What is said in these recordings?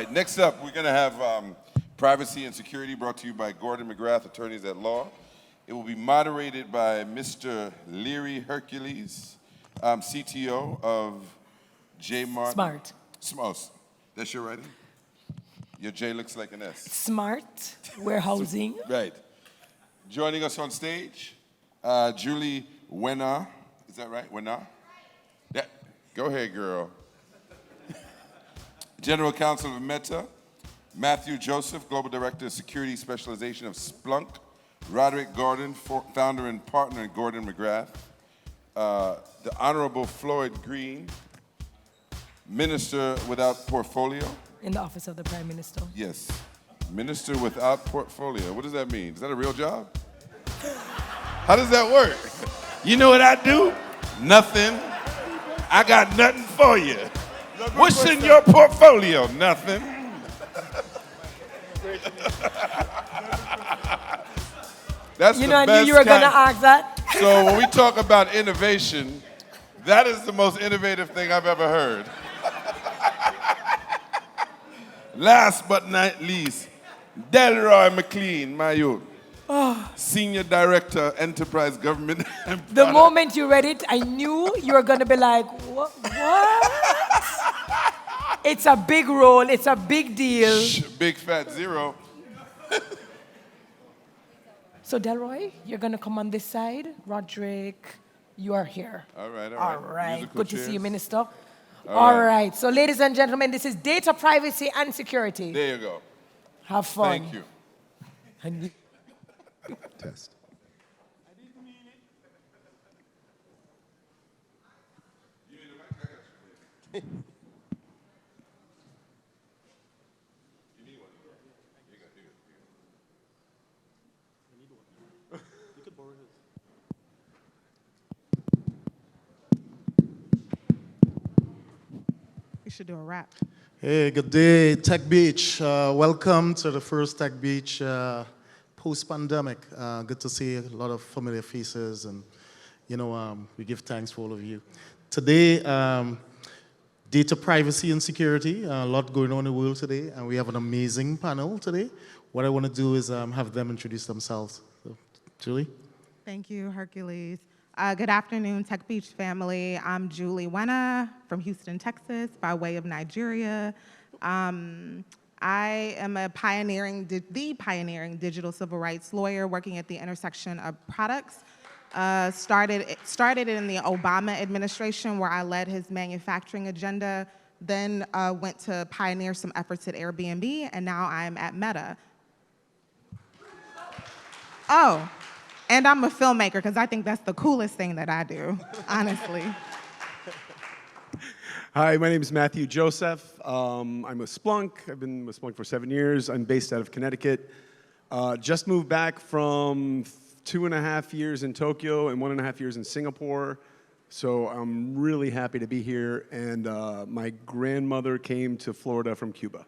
right, next up, we're going to have Privacy and Security brought to you by Gordon McGrath, attorneys at law. It will be moderated by Mr. Learie Hercules, CTO of Smart. That's your writing? Your J looks like an S. Smart Warehousing. Right. Joining us on stage, Julie Wenah. Is that right? Wenah? Yeah. Go ahead, girl. General Counsel of Meta. Matthew Joseff, Global Director of Security Specialization of Splunk. Roderick Gordon, founder and partner at Gordon McGrath. The Honorable Floyd Green, Minister without portfolio. In the Office of the Prime Minister. Yes. Minister without portfolio. What does that mean? Is that a real job? How does that work? You know what I do? Nothing. I got nothing for you. What's in your portfolio? Nothing. That's you the know, I best knew you were going to kind. ask that. So when we talk about innovation, that is the most innovative thing I've ever heard. Last but not least, Delroy McLean, my youth. Senior Director, Enterprise Government. The moment you read it, I knew you were going to be like, what? It's a big role. It's a big deal. Big fat zero. So, Delroy, you're going to come on this side. Roderick, you are here. All right. All right. Musical Good chairs. to see you, Minister. All right. So, ladies and gentlemen, this is data privacy and security. There you go. Have fun. Thank you. Test. We should do a rap. Hey, good day, TechBeach. Welcome to the first TechBeach post-pandemic. Good to see a lot of familiar faces, and we give thanks for all of you. Today, data privacy and security. A lot going on in the world today, and we have an amazing panel today. What I want to do is have them introduce themselves. So, Julie. Thank you, Hercules. Good afternoon, TechBeach family. I'm Julie Wenah from Houston, Texas, by way of Nigeria. I am the pioneering digital civil rights lawyer working at the intersection of products. Started in the Obama administration, where I led his manufacturing agenda, then went to pioneer some efforts at Airbnb, and now I'm at Meta. Oh. And I'm a filmmaker, because I think that's the coolest thing that I do, honestly. Hi, my name is Matthew Joseff. I'm with Splunk. I've been with Splunk for 7 years. I'm based out of Connecticut. Just moved back from 2.5 years in Tokyo and 1.5 years in Singapore. So I'm really happy to be here. And my grandmother came to Florida from Cuba.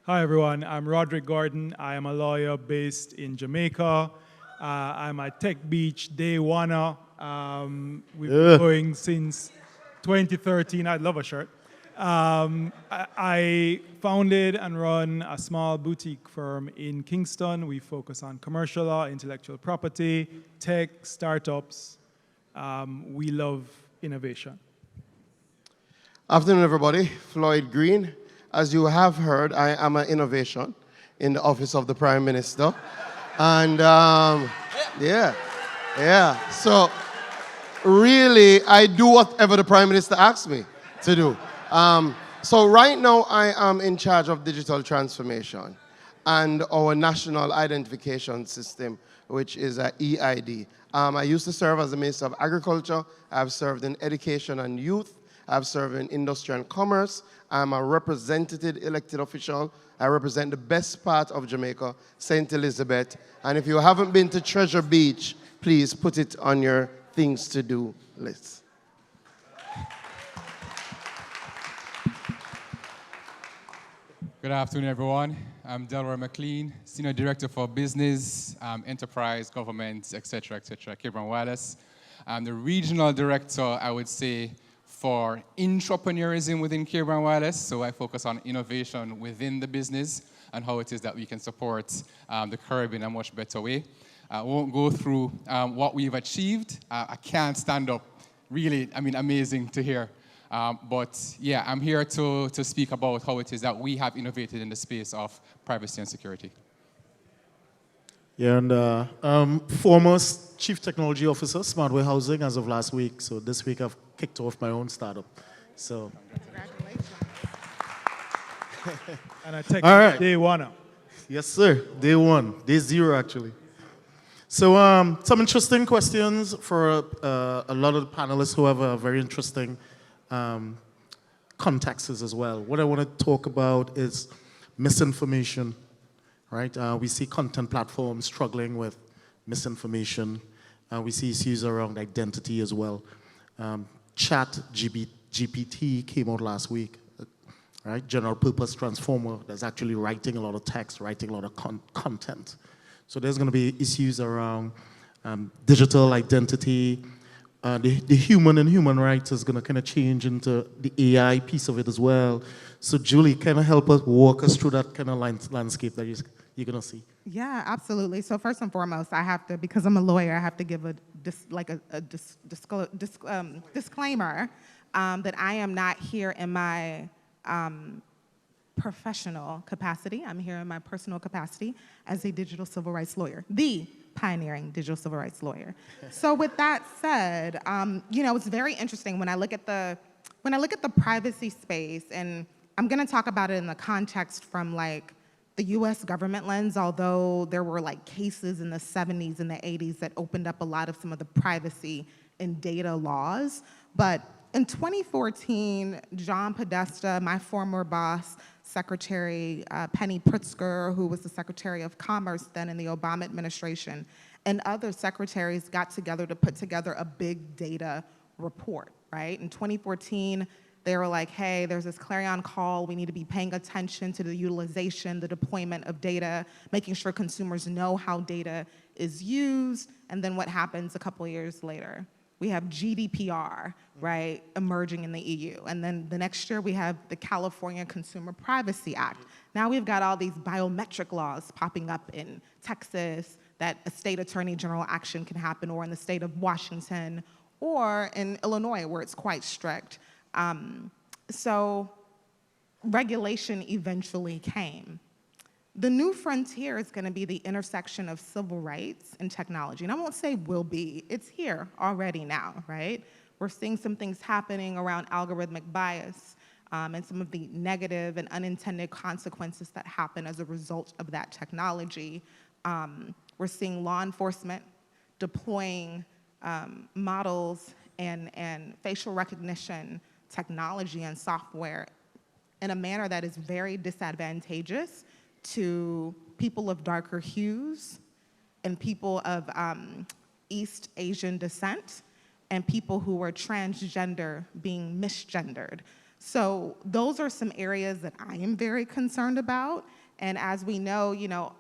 Hi everyone, I'm Roderick Gordon. I am a lawyer based in Jamaica. I'm at TechBeach Day One. We've been going since 2013. I love a shirt. I founded and run a small boutique firm in Kingston. We focus on commercial law, intellectual property, tech, startups. We love innovation. Afternoon, everybody. Floyd Green. As you have heard, I am an innovation in the Office of the Prime Minister. And so really, I do whatever the Prime Minister asks me to do. So right now, I am in charge of digital transformation and our national identification system, which is EID. I used to serve as the Minister of Agriculture. I've served in education and youth. I've served in industry and commerce. I'm a representative elected official. I represent the best part of Jamaica, St. Elizabeth. And if you haven't been to Treasure Beach, please put it on your things to do list. Good afternoon, everyone. I'm Delroy McLean, Senior Director for Business, Enterprise, Government, etc., Cape and Wireless. I'm the Regional Director, I would say, for entrepreneurism within Caribbean Wireless. So I focus on innovation within the business and how it is that we can support the Caribbean in a much better way. I won't go through what we've achieved. I can't stand up. Really, I mean, amazing to hear. But yeah, I'm here to speak about how it is that we have innovated in the space of privacy and security. Yeah, and foremost Chief Technology Officer, Smart Warehousing, as of last week. So this week I've kicked off my own startup. So. Congratulations. And I take All right. day one. Yes, sir. Day one. Day zero, actually. So some interesting questions for a lot of the panelists who have a very interesting contexts as well. What I want to talk about is misinformation, right? We see content platforms struggling with misinformation. We see issues around identity as well. GPT came out last week, right? General purpose transformer that's actually writing a lot of text, writing a lot of content. So there's going to be issues around digital identity. The human and human rights is going to kind of change into the AI piece of it as well. So Julie, kind of help us walk us through that kind of landscape that you're going to see. Yeah, absolutely. So first and foremost, I have to, because I'm a lawyer, I have to give a disclaimer that I am not here in my professional capacity. I'm here in my personal capacity as a digital civil rights lawyer, the pioneering digital civil rights lawyer. So with that said, you know, it's very interesting when I look at the privacy space, and I'm going to talk about it in the context from like the U.S. government lens, although there were like cases in the 70s and the 80s that opened up a lot of some of the privacy and data laws. But in 2014, John Podesta, my former boss, Secretary Penny Pritzker, who was the Secretary of Commerce then in the Obama administration, and other secretaries got together to put together a big data report, right? In 2014, they were like, hey, there's this clarion call. We need to be paying attention to the utilization, the deployment of data, making sure consumers know how data is used. And then what happens a couple of years later? We have GDPR, right, emerging in the EU. And then the next year we have the California Consumer Privacy Act. Now we've got all these biometric laws popping up in Texas that a state attorney general action can happen, or in the state of Washington, or in Illinois where it's quite strict. So regulation eventually came. The new frontier is going to be the intersection of civil rights and technology. And I won't say will be, it's here already now, right? We're seeing some things happening around algorithmic bias and some of the negative and unintended consequences that happen as a result of that technology. We're seeing law enforcement deploying models and facial recognition technology and software in a manner that is very disadvantageous to people of darker hues and people of East Asian descent and people who are transgender being misgendered. So those are some areas that I am very concerned about. And as we know,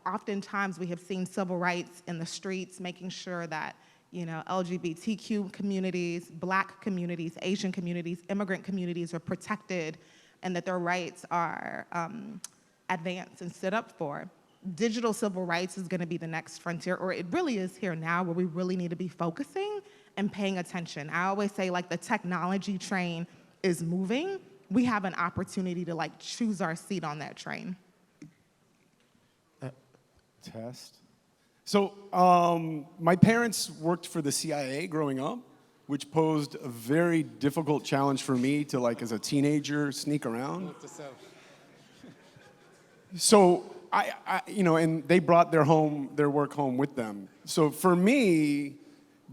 oftentimes we have seen civil rights in the streets, making sure that LGBTQ communities, Black communities, Asian communities, immigrant communities are protected and that their rights are advanced and stood up for. Digital civil rights is going to be the next frontier, or it really is here now, where we really need to be focusing and paying attention. I always say, like, the technology train is moving. We have an opportunity to, like, choose our seat on that train. Test. So my parents worked for the CIA growing up, which posed a very difficult challenge for me to, like, as a teenager, sneak around. So and they brought their work home with them. So for me,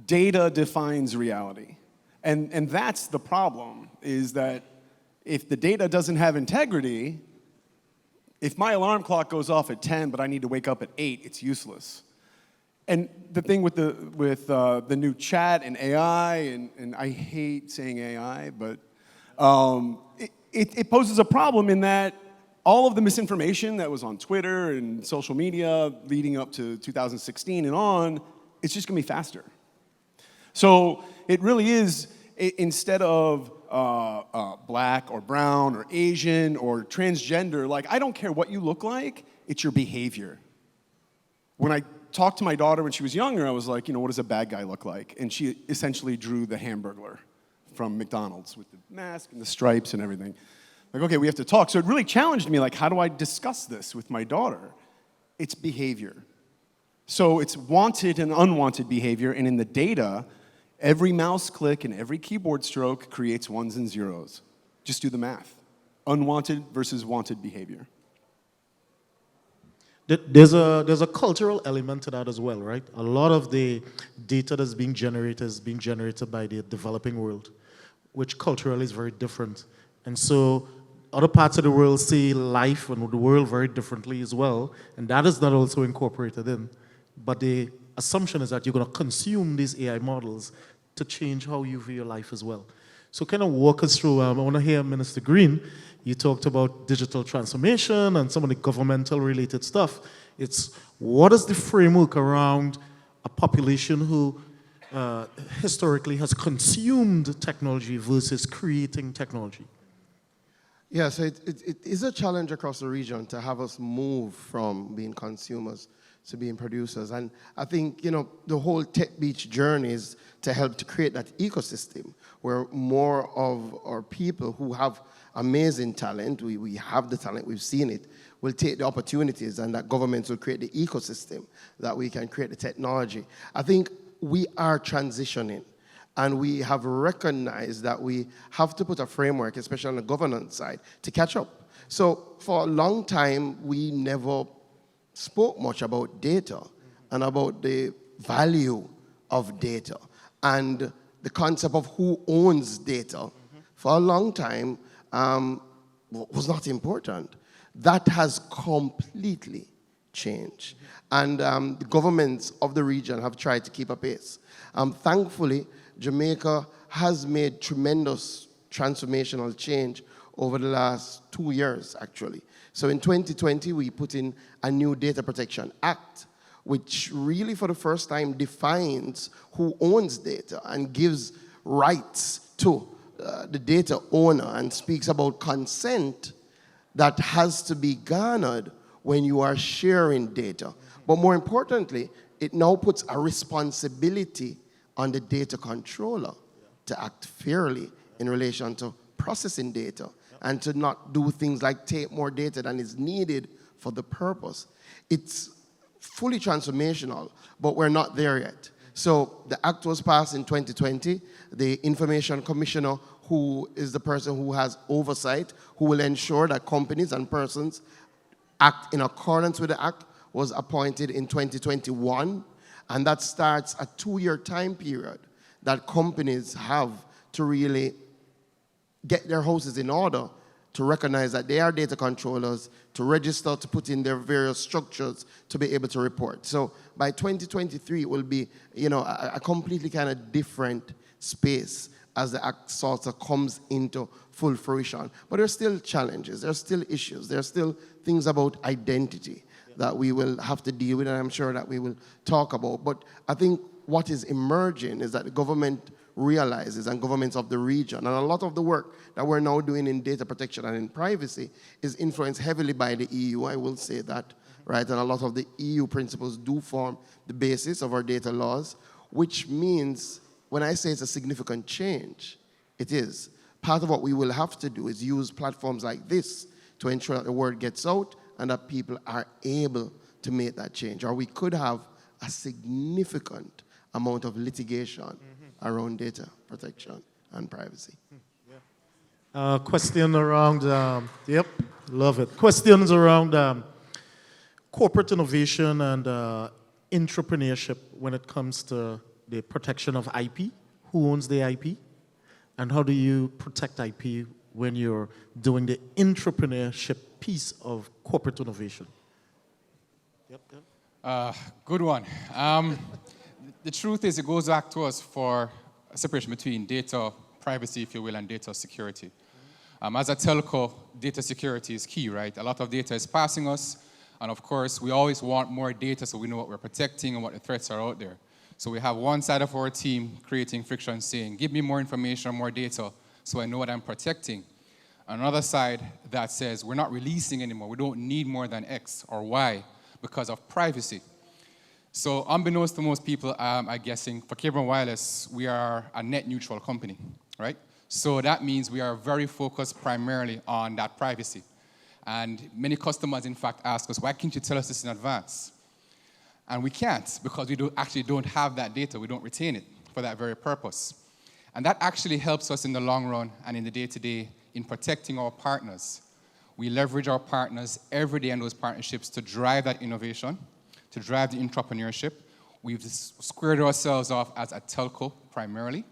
data defines reality. And that's the problem, is that if the data doesn't have integrity, if my alarm clock goes off at 10, but I need to wake up at 8, it's useless. And the thing with the new chat and AI, and I hate saying AI, but it poses a problem in that all of the misinformation that was on Twitter and social media leading up to 2016 and on, it's just going to be faster. So it really is, instead of black or brown or Asian or transgender, like, I don't care what you look like, it's your behavior. When I talked to my daughter when she was younger, I was like, what does a bad guy look like? And she essentially drew the Hamburglar from McDonald's with the mask and the stripes and everything. Like, okay, we have to talk. So it really challenged me, like, how do I discuss this with my daughter? It's behavior. So it's wanted and unwanted behavior, and in the data, every mouse click and every keyboard stroke creates ones and zeros. Just do the math. Unwanted versus wanted behavior. There's a cultural element to that as well, right? A lot of the data that's being generated is being generated by the developing world, which culturally is very different. And so other parts of the world see life and the world very differently as well, and that is not also incorporated in. But the assumption is that you're going to consume these AI models to change how you view your life as well. So kind of walk us through, I want to hear Minister Green, you talked about digital transformation and some of the governmental related stuff. It's what is the framework around a population who historically has consumed technology versus creating technology? Yeah, so it is a challenge across the region to have us move from being consumers to being producers. And I think, the whole TechBeach journey is to help to create that ecosystem where more of our people who have amazing talent, we have the talent, we've seen it, will take the opportunities, and that governments will create the ecosystem that we can create the technology. I think we are transitioning, and we have recognized that we have to put a framework, especially on the governance side, to catch up. So for a long time, we never spoke much about data and about the value of data and the concept of who owns data. For a long time was not important. That has completely changed. And the governments of the region have tried to keep a pace. Thankfully, Jamaica has made tremendous transformational change over the last 2 years, actually. So in 2020, we put in a new Data Protection Act, which really for the first time defines who owns data and gives rights to the data owner and speaks about consent that has to be garnered when you are sharing data. But more importantly, it now puts a responsibility on the data controller to act fairly in relation to processing data and to not do things like take more data than is needed for the purpose. It's fully transformational, but we're not there yet. So the act was passed in 2020. The Information Commissioner, who is the person who has oversight, who will ensure that companies and persons act in accordance with the act, was appointed in 2021. And that starts a 2-year time period that companies have to really get their houses in order, to recognize that they are data controllers, to register, to put in their various structures to be able to report. So by 2023, it will be, a completely kind of different space as the act sort of comes into full fruition. But there's still challenges, there's still issues, there's still things about identity that we will have to deal with, and I'm sure that we will talk about. But I think what is emerging is that the government realizes, and governments of the region, and a lot of the work that we're now doing in data protection and in privacy is influenced heavily by the EU, I will say that, right? And a lot of the EU principles do form the basis of our data laws, which means when I say it's a significant change, it is. Part of what we will have to do is use platforms like this to ensure that the word gets out and that people are able to make that change. Or we could have a significant amount of litigation around data protection and privacy. Question around, love it. Questions around corporate innovation and entrepreneurship when it comes to the protection of IP. Who owns the IP? And how do you protect IP when you're doing the entrepreneurship piece of corporate innovation? Good one. The truth is, it goes back to us for a separation between data privacy, if you will, and data security. As a telco, data security is key, right? A lot of data is passing us, and of course, we always want more data so we know what we're protecting and what the threats are out there. So we have one side of our team creating friction, saying, give me more information or more data so I know what I'm protecting. Another side that says, we're not releasing anymore. We don't need more than X or Y because of privacy. So unbeknownst to most people, I'm guessing, for Cable Wireless, we are a net neutral company, right? So that means we are very focused primarily on that privacy. And many customers, in fact, ask us, why can't you tell us this in advance? And we can't, because we actually don't have that data. We don't retain it for that very purpose. And that actually helps us in the long run and in the day-to-day in protecting our partners. We leverage our partners every day in those partnerships to drive that innovation, to drive the entrepreneurship. We've squared ourselves off as a telco primarily,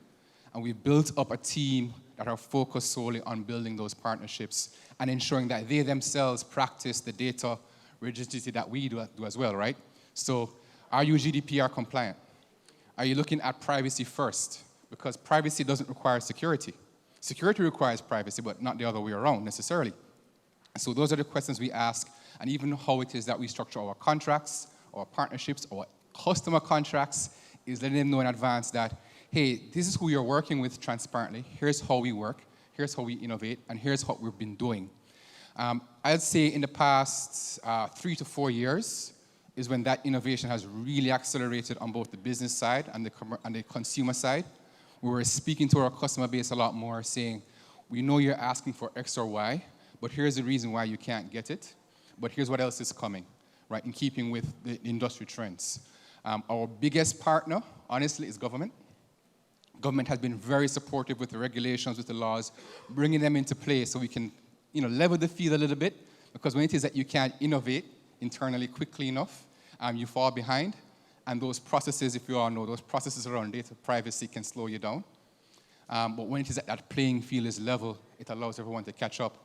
and we've built up a team that are focused solely on building those partnerships and ensuring that they themselves practice the data rigidity that we do as well, right? So are you GDPR compliant? Are you looking at privacy first? Because privacy doesn't require security. Security requires privacy, but not the other way around necessarily. So those are the questions we ask, and even how it is that we structure our contracts, our partnerships, our customer contracts, is letting them know in advance that, hey, this is who you're working with transparently, here's how we work, here's how we innovate, and here's what we've been doing. I'd say in the past 3 to 4 years is when that innovation has really accelerated on both the business side and the consumer side. We were speaking to our customer base a lot more, saying, we know you're asking for X or Y, but here's the reason why you can't get it, but here's what else is coming, right, in keeping with the industry trends. Our biggest partner, honestly, is government. Government has been very supportive with the regulations, with the laws, bringing them into play so we can, level the field a little bit, because when it is that you can't innovate internally quickly enough, you fall behind. And those processes, if you all know, those processes around data privacy can slow you down. But when it is that playing field is level, it allows everyone to catch up.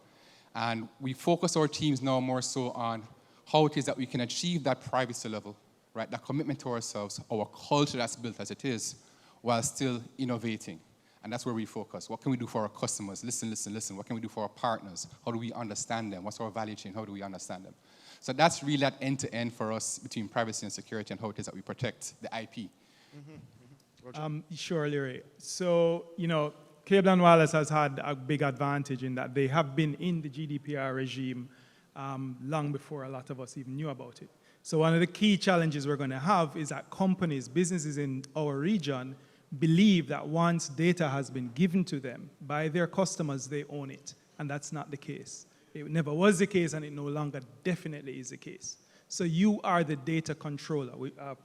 And we focus our teams now more so on how it is that we can achieve that privacy level, right? That commitment to ourselves, our culture that's built as it is, while still innovating. And that's where we focus. What can we do for our customers? Listen, listen, listen. What can we do for our partners? How do we understand them? What's our value chain? How do we understand them? So that's really that end-to-end for us between privacy and security and how it is that we protect the IP. Sure, Learie. So, Cable and Wireless has had a big advantage in that they have been in the GDPR regime long before a lot of us even knew about it. So one of the key challenges we're going to have is that companies, businesses in our region, believe that once data has been given to them by their customers, they own it. And that's not the case. It never was the case, and it no longer definitely is the case. So you are the data controller.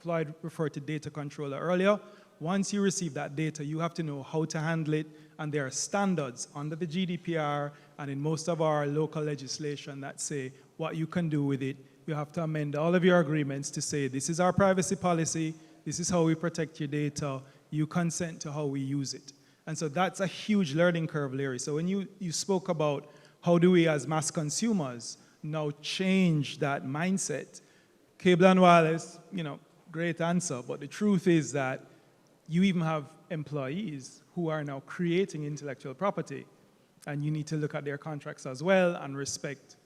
Floyd referred to data controller earlier. Once you receive that data, you have to know how to handle it, and there are standards under the GDPR and in most of our local legislation that say what you can do with it. You have to amend all of your agreements to say, this is our privacy policy, this is how we protect your data, you consent to how we use it. And so that's a huge learning curve, Learie. So when you spoke about how do we as mass consumers now change that mindset, Cable and Wireless, great answer, but the truth is that you even have employees who are now creating intellectual property, and you need to look at their contracts as well and respect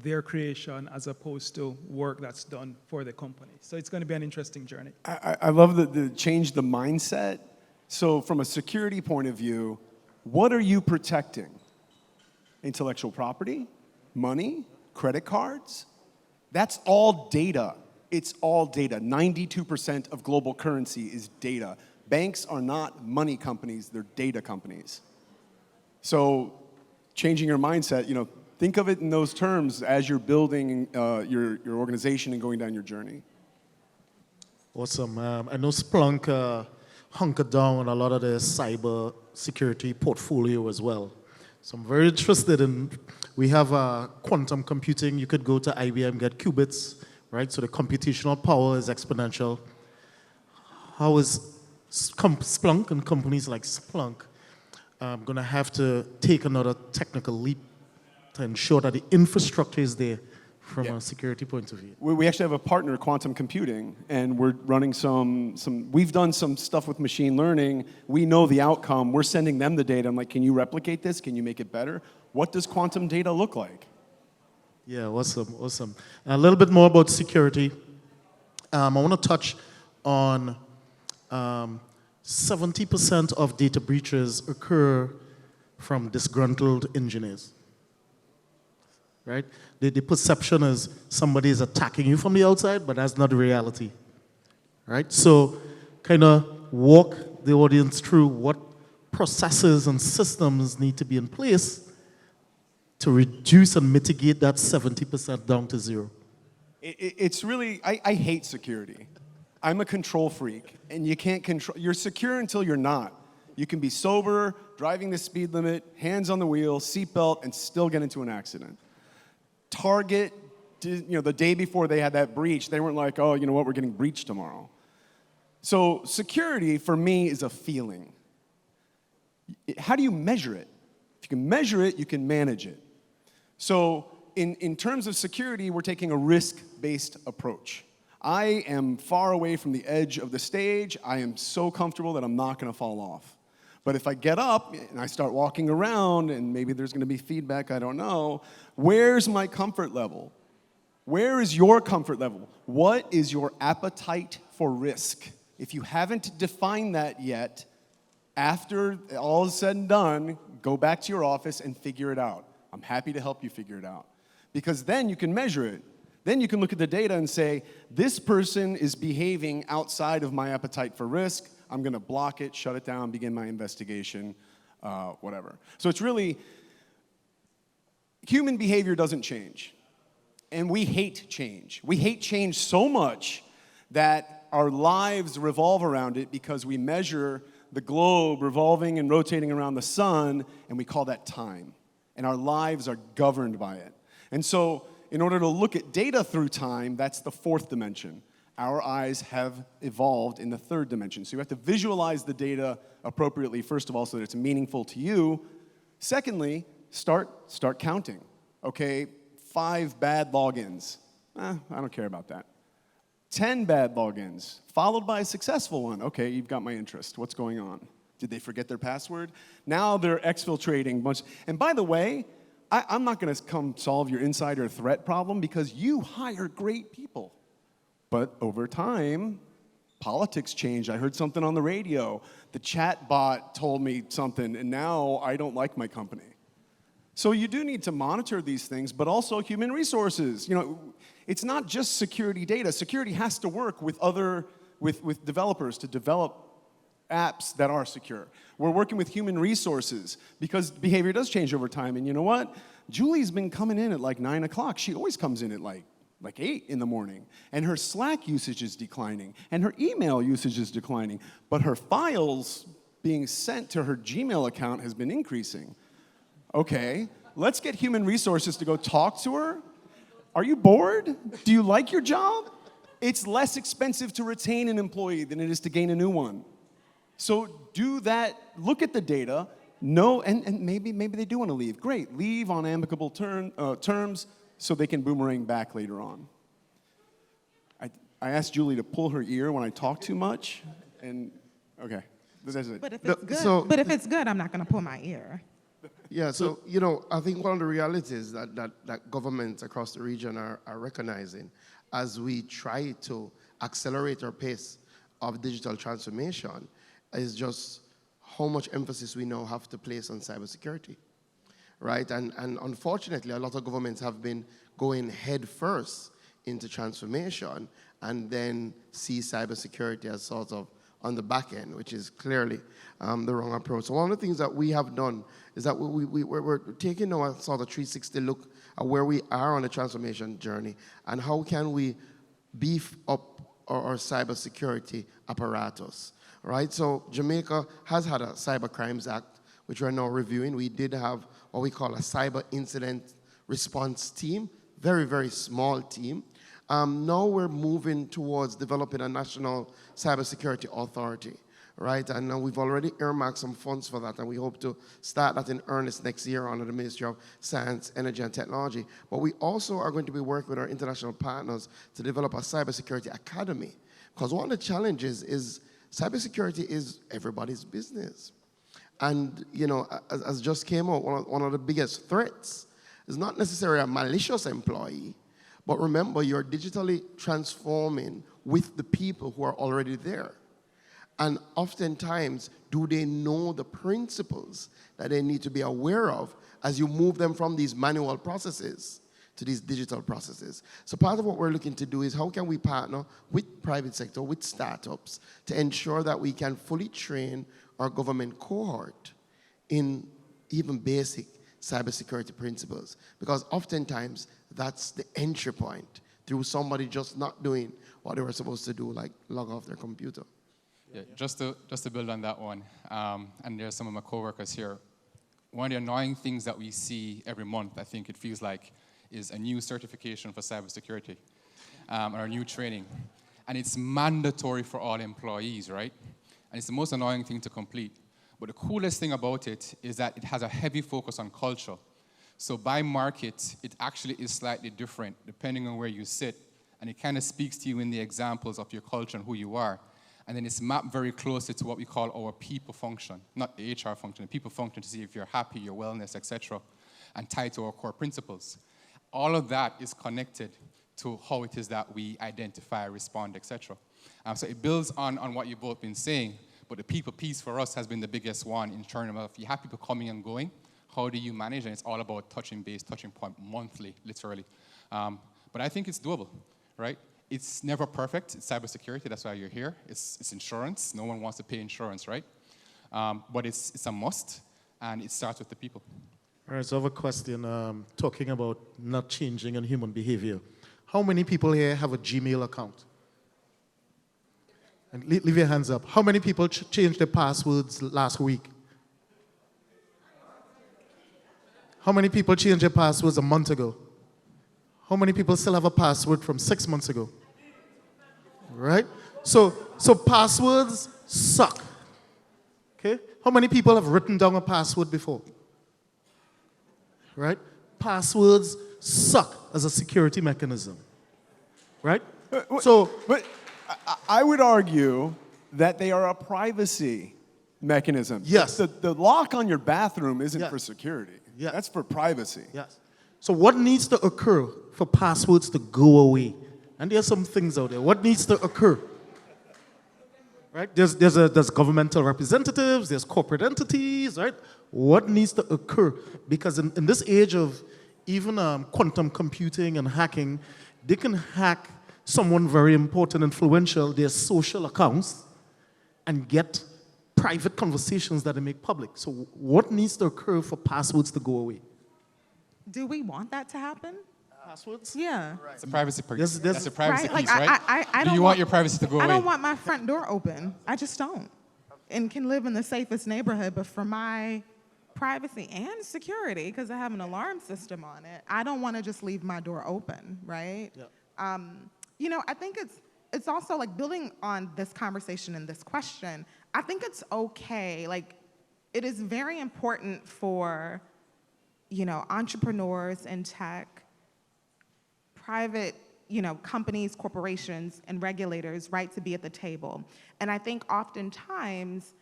their creation as opposed to work that's done for the company. So it's going to be an interesting journey. I love the change the mindset. So from a security point of view, what are you protecting? Intellectual property, money, credit cards? That's all data. It's all data. 92% of global currency is data. Banks are not money companies, they're data companies. So changing your mindset, think of it in those terms as you're building your organization and going down your journey. Awesome. I know Splunk hunkered down on a lot of the cyber security portfolio as well. So I'm very interested in, we have quantum computing. You could go to IBM, get qubits, right? So the computational power is exponential. How is Splunk and companies like Splunk going to have to take another technical leap to ensure that the infrastructure is there from a security point of view? We actually have a partner, Quantum Computing, and we're running we've done some stuff with machine learning. We know the outcome. We're sending them the data. I'm like, can you replicate this? Can you make it better? What does quantum data look like? Yeah, awesome. A little bit more about security. I want to touch on 70% of data breaches occur from disgruntled engineers, right? The perception is somebody is attacking you from the outside, but that's not the reality, right? So kind of walk the audience through what processes and systems need to be in place to reduce and mitigate that 70% down to zero. It's really, I hate security. I'm a control freak, and you can't control, you're secure until you're not. You can be sober, driving the speed limit, hands on the wheel, seatbelt, and still get into an accident. Target, the day before they had that breach, they weren't like, oh, you know what, we're getting breached tomorrow. So security, for me, is a feeling. How do you measure it? If you can measure it, you can manage it. So in terms of security, we're taking a risk-based approach. I am far away from the edge of the stage. I am so comfortable that I'm not going to fall off. But if I get up and I start walking around, and maybe there's going to be feedback, I don't know, where's my comfort level? Where is your comfort level? What is your appetite for risk? If you haven't defined that yet, after all is said and done, go back to your office and figure it out. I'm happy to help you figure it out. Because then you can measure it. Then you can look at the data and say, this person is behaving outside of my appetite for risk. I'm going to block it, shut it down, begin my investigation, whatever. So it's really, human behavior doesn't change. And we hate change. We hate change so much that our lives revolve around it because we measure the globe revolving and rotating around the sun, and we call that time. And our lives are governed by it. And so in order to look at data through time, that's the fourth dimension. Our eyes have evolved in the third dimension. So you have to visualize the data appropriately, first of all, so that it's meaningful to you. Secondly, start counting. Okay, 5 bad logins. I don't care about that. 10 bad logins, followed by a successful one. Okay, you've got my interest. What's going on? Did they forget their password? Now they're exfiltrating bunch. And by the way, I'm not going to come solve your insider threat problem because you hire great people. But over time, politics changed. I heard something on the radio. The chat bot told me something, and now I don't like my company. So you do need to monitor these things, but also human resources. It's not just security data. Security has to work with with developers to develop apps that are secure. We're working with human resources because behavior does change over time. And you know what? Julie's been coming in at like 9 o'clock. She always comes in at like 8 in the morning. And her Slack usage is declining. And her email usage is declining. But her files being sent to her Gmail account has been increasing. Okay, let's get human resources to go talk to her. Are you bored? Do you like your job? It's less expensive to retain an employee than it is to gain a new one. So do that, look at the data, know, and maybe they do want to leave. Great, leave on amicable terms so they can boomerang back later on. I asked Julie to pull her ear when I talk too much, and okay, that's it. But if it's good, I'm not going to pull my ear. Yeah, so, I think one of the realities that governments across the region are recognizing as we try to accelerate our pace of digital transformation is just how much emphasis we now have to place on cybersecurity, right? And unfortunately, a lot of governments have been going head first into transformation and then see cybersecurity as sort of on the back end, which is clearly the wrong approach. So one of the things that we have done is that we're taking now a sort of 360 look at where we are on the transformation journey and how can we beef up our cybersecurity apparatus, right? So Jamaica has had a Cyber Crimes Act, which we're now reviewing. We did have what we call a cyber incident response team, very, very small team. Now we're moving towards developing a national cybersecurity authority, right? And we've already earmarked some funds for that, and we hope to start that in earnest next year under the Ministry of Science, Energy, and Technology. But we also are going to be working with our international partners to develop a cybersecurity academy, because one of the challenges is cybersecurity is everybody's business. And, as just came out, one of the biggest threats is not necessarily a malicious employee, but remember, you're digitally transforming with the people who are already there. And oftentimes, do they know the principles that they need to be aware of as you move them from these manual processes to these digital processes? So part of what we're looking to do is how can we partner with private sector, with startups, to ensure that we can fully train our government cohort in even basic cybersecurity principles. Because oftentimes, that's the entry point through somebody just not doing what they were supposed to do, like log off their computer. Yeah, just to build on that one, and there's some of my coworkers here. One of the annoying things that we see every month, I think it feels like, is a new certification for cybersecurity, or a new training. And it's mandatory for all employees, right? And it's the most annoying thing to complete. But the coolest thing about it is that it has a heavy focus on culture. So by market, it actually is slightly different depending on where you sit. And it kind of speaks to you in the examples of your culture and who you are. And then it's mapped very closely to what we call our people function, not the HR function, the people function to see if you're happy, your wellness, etc., and tied to our core principles. All of that is connected to how it is that we identify, respond, etc. So it builds on what you've both been saying, but the people piece for us has been the biggest one in terms of you have people coming and going, how do you manage? And it's all about touching base, touching point monthly, literally. But I think it's doable, right? It's never perfect. It's cybersecurity. That's why you're here. It's insurance. No one wants to pay insurance, right? But it's a must, and it starts with the people. All right, so I have a question talking about not changing in human behavior. How many people here have a Gmail account? And leave your hands up. How many people changed their passwords last week? How many people changed their passwords a month ago? How many people still have a password from 6 months ago? Right? So passwords suck. Okay? How many people have written down a password before? Right? Passwords suck as a security mechanism. Right? But I would argue that they are a privacy mechanism. Yes. The lock on your bathroom isn't for security. Yeah. That's for privacy. Yes. So what needs to occur for passwords to go away? And there's some things out there. What needs to occur? Right? There's governmental representatives, there's corporate entities, right? What needs to occur? Because in this age of even quantum computing and hacking, they can hack someone very important, influential, their social accounts, and get private conversations that they make public. So what needs to occur for passwords to go away? Do we want that to happen? Passwords? Yeah. It's a privacy piece. There's- That's a privacy Right? piece, Like, right? I Do don't you want your privacy to go away? I don't want my front door open. I just don't. And can live in the safest neighborhood, but for my privacy and security, because I have an alarm system on it, I don't want to just leave my door open, right? Yeah. You know, I think it's also like building on this conversation and this question, I think it's okay, like it is very important for, you know, entrepreneurs in tech, private, you know, companies, corporations, and regulators, right, to be at the table. And I think oftentimes,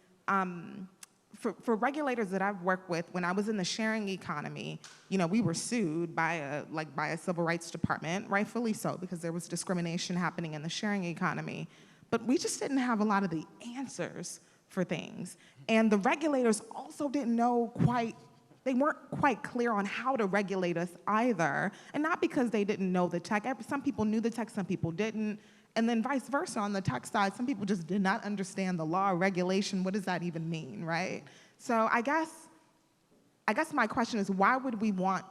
for regulators that I've worked with, when I was in the sharing economy, you know, we were sued by a civil rights department, rightfully so, because there was discrimination happening in the sharing economy. But we just didn't have a lot of the answers for things. And the regulators also didn't know they weren't quite clear on how to regulate us either. And not because they didn't know the tech. Some people knew the tech, some people didn't. And then vice versa on the tech side, some people just did not understand the law, regulation, what does that even mean, right? So I guess my question is, why would we want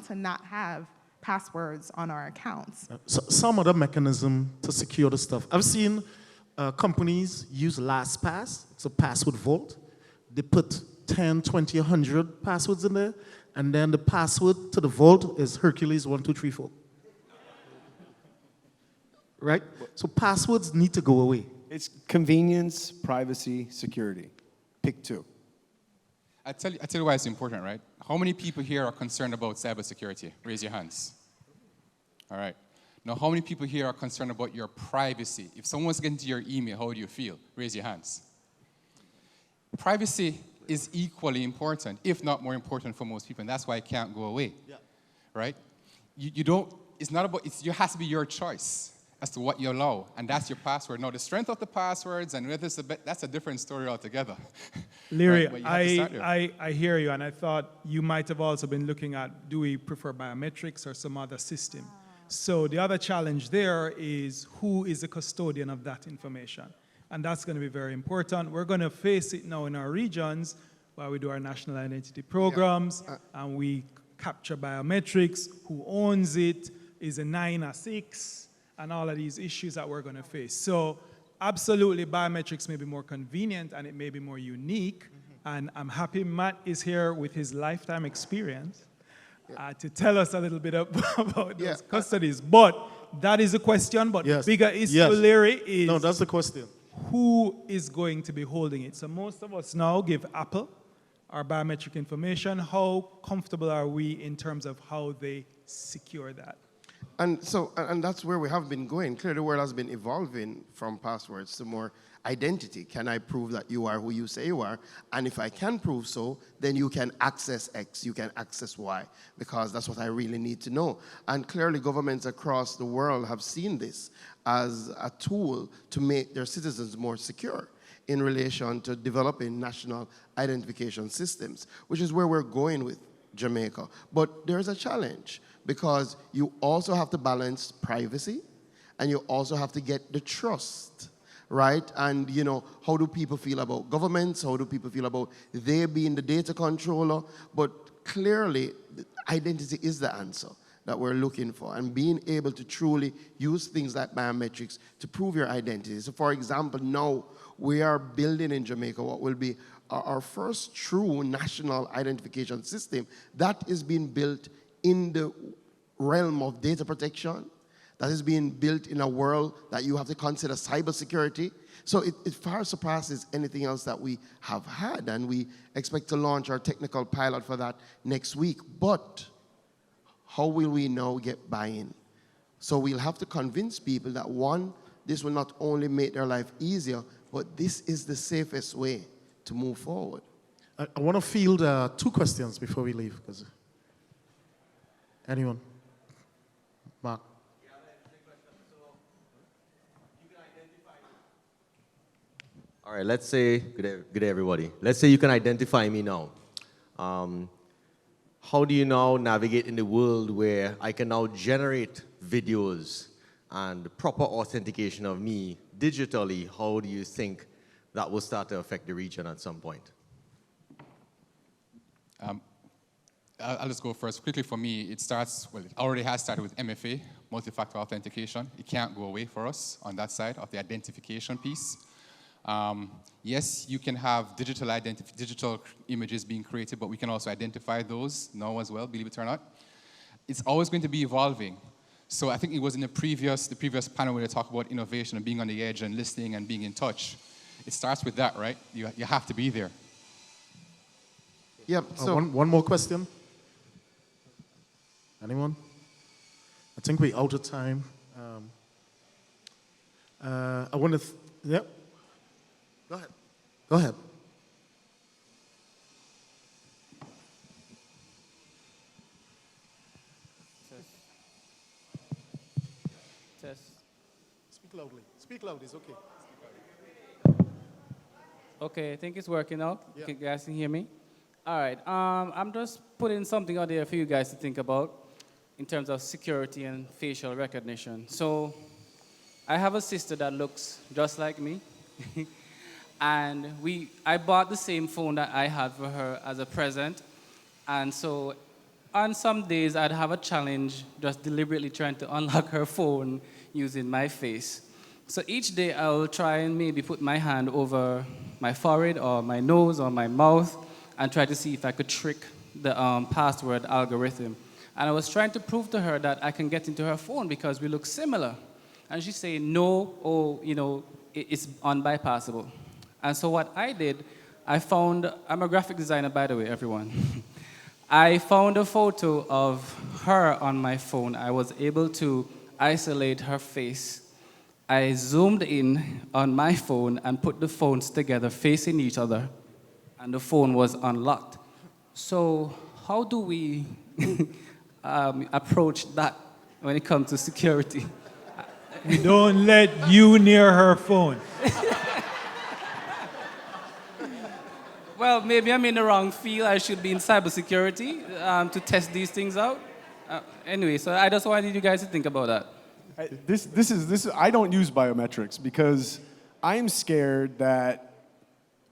to not have passwords on our accounts? So some other mechanism to secure the stuff. I've seen companies use LastPass, it's a password vault. They put 10, 20, 100 passwords in there, and then the password to the vault is Hercules 1, 2, 3, 4. Right? So passwords need to go away. It's convenience, privacy, security. Pick two. I tell you why it's important, right? How many people here are concerned about cybersecurity? Raise your hands. All right. Now, how many people here are concerned about your privacy? If someone's getting to your email, how do you feel? Raise your hands. Privacy is equally important, if not more important for most people, and that's why it can't go away, right? You don't, it's not about, it has to be your choice. as to what you allow, and that's your password. Now, the strength of the passwords and whether it's that's a different story altogether. Learie, But you have to start there. I hear you, and I thought you might have also been looking at, do we prefer biometrics or some other system? So the other challenge there is who is the custodian of that information? And that's going to be very important. We're going to face it now in our regions while we do our national identity programs, and we capture biometrics, who owns it, is a 9 or 6, and all of these issues that we're going to face. So absolutely, biometrics may be more convenient and it may be more unique, and I'm happy Matt is here with his lifetime experience to tell us a little bit about those custodies. But that is a question, but the bigger issue, Learie, is... No, that's the question. Who is going to be holding it? So most of us now give Apple our biometric information. How comfortable are we in terms of how they secure that? And so, and that's where we have been going. Clearly, the world has been evolving from passwords to more identity. Can I prove that you are who you say you are? And if I can prove so, then you can access X, you can access Y, because that's what I really need to know. And clearly, governments across the world have seen this as a tool to make their citizens more secure in relation to developing national identification systems, which is where we're going with Jamaica. But there's a challenge, because you also have to balance privacy, and you also have to get the trust, right? And, you know, how do people feel about governments? How do people feel about they being the data controller? But clearly, identity is the answer that we're looking for, and being able to truly use things like biometrics to prove your identity. So, for example, now we are building in Jamaica what will be our first true national identification system that is being built in the realm of data protection, that is being built in a world that you have to consider cybersecurity. So it far surpasses anything else that we have had, and we expect to launch our technical pilot for that next week. But how will we now get buy-in? So we'll have to convince people that, one, this will not only make their life easier, but this is the safest way to move forward. I want to field 2 questions before we leave. Anyone? Mark? All right, let's say, good day everybody. Let's say you can identify me now. How do you now navigate in the world where I can now generate videos and proper authentication of me digitally? How do you think that will start to affect the region at some point? I'll just go first. Quickly for me, it already has started with MFA, multi-factor authentication. It can't go away for us on that side of the identification piece. Yes, you can have digital images being created, but we can also identify those now as well, believe it or not. It's always going to be evolving. So I think it was in the previous panel where they talked about innovation and being on the edge and listening and being in touch. It starts with that, right? You have to be there. Yep. So one more question. Anyone? I think we're out of time. I want to... Yep. Go ahead. Go ahead. Test. Speak loudly. Speak loud, it's okay. Okay, I think it's working now. Yeah. Okay, you guys can hear me? All right. I'm just putting something out there for you guys to think about in terms of security and facial recognition. So I have a sister that looks just like me. And I bought the same phone that I had for her as a present. And so on some days, I'd have a challenge just deliberately trying to unlock her phone using my face. So each day, I will try and maybe put my hand over my forehead or my nose or my mouth and try to see if I could trick the password algorithm. And I was trying to prove to her that I can get into her phone because we look similar. And she's saying, no, it's unbypassable. And so what I did, I'm a graphic designer, by the way, everyone. I found a photo of her on my phone. I was able to isolate her face. I zoomed in on my phone and put the phones together facing each other, and the phone was unlocked. So how do we approach that when it comes to security? We don't let you near her phone. Well, maybe I'm in the wrong field. I should be in cybersecurity to test these things out. Anyway, so I just wanted you guys to think about that. This is. I don't use biometrics because I'm scared that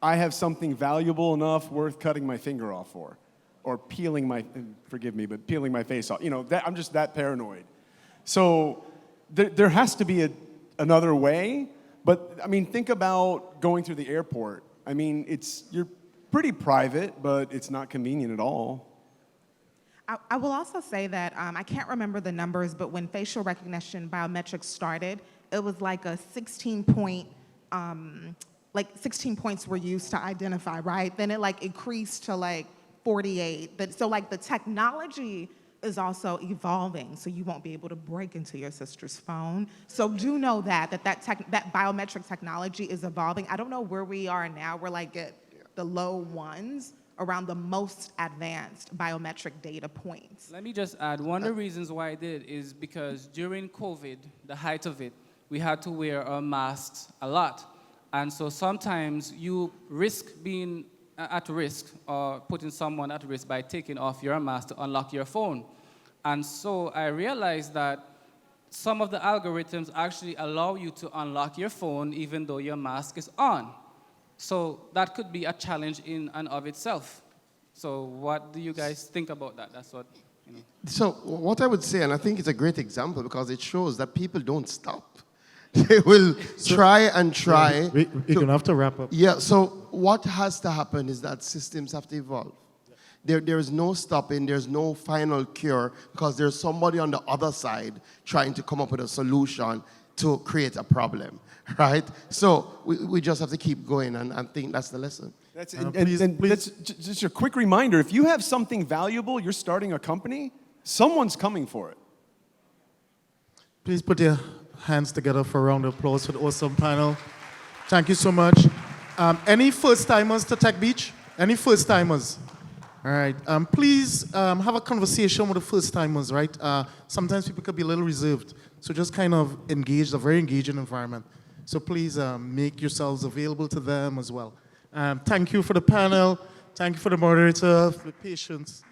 I have something valuable enough worth cutting my finger off for, or peeling my. Forgive me, but peeling my face off. You know, I'm just that paranoid. So there has to be another way. But I mean, think about going through the airport. I mean, you're pretty private, but it's not convenient at all. I will also say that I can't remember the numbers, but when facial recognition biometrics started, it was like a 16 points were used to identify, right? Then it like increased to like 48. So like the technology is also evolving, so you won't be able to break into your sister's phone. So do know that biometric technology is evolving. I don't know where we are now. We're like at the low ones around the most advanced biometric data points. Let me just add, one of the reasons why I did is because during COVID, the height of it, we had to wear our masks a lot. And so sometimes you risk being at risk or putting someone at risk by taking off your mask to unlock your phone. And so I realized that some of the algorithms actually allow you to unlock your phone even though your mask is on. So that could be a challenge in and of itself. So what do you guys think about that? That's what, you know. So what I would say, and I think it's a great example because it shows that people don't stop. They will try and try. We're going to have to wrap up. Yeah, so what has to happen is that systems have to evolve. There is no stopping, there's no final cure because there's somebody on the other side trying to come up with a solution to create a problem, right? So we just have to keep going, and I think that's the lesson. Please. That's just a quick reminder, if you have something valuable, you're starting a company, someone's coming for it. Please put your hands together for a round of applause for the awesome panel. Thank you so much. Any first-timers to TechBeach? Any first-timers? All right. Please have a conversation with the first-timers, right? Sometimes people could be a little reserved. So just kind of engage, a very engaging environment. So please make yourselves available to them as well. Thank you for the panel. Thank you for the moderator, for the patience.